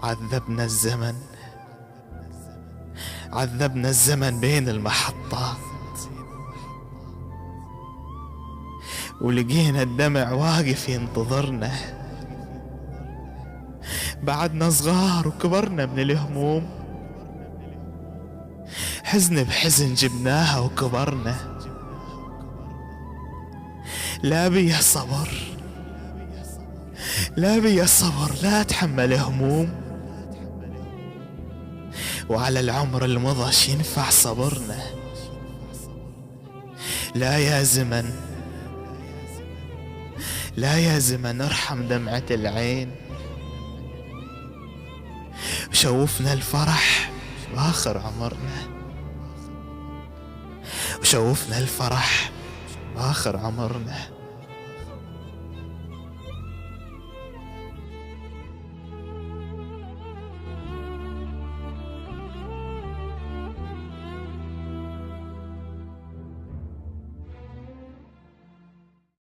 عذبنا الزمن، عذبنا الزمن بين المحطات، ولقينا الدمع واقف ينتظرنا. بعدنا صغار وكبرنا من الهموم، حزن بحزن جبناها وكبرنا. لا بي صبر، لا بي صبر، لا اتحمل هموم، وعلى العمر المضى ينفع صبرنا. لا يا زمن، لا يا زمن ارحم دمعة العين، وشوفنا الفرح بآخر عمرنا، وشوفنا الفرح بآخر عمرنا.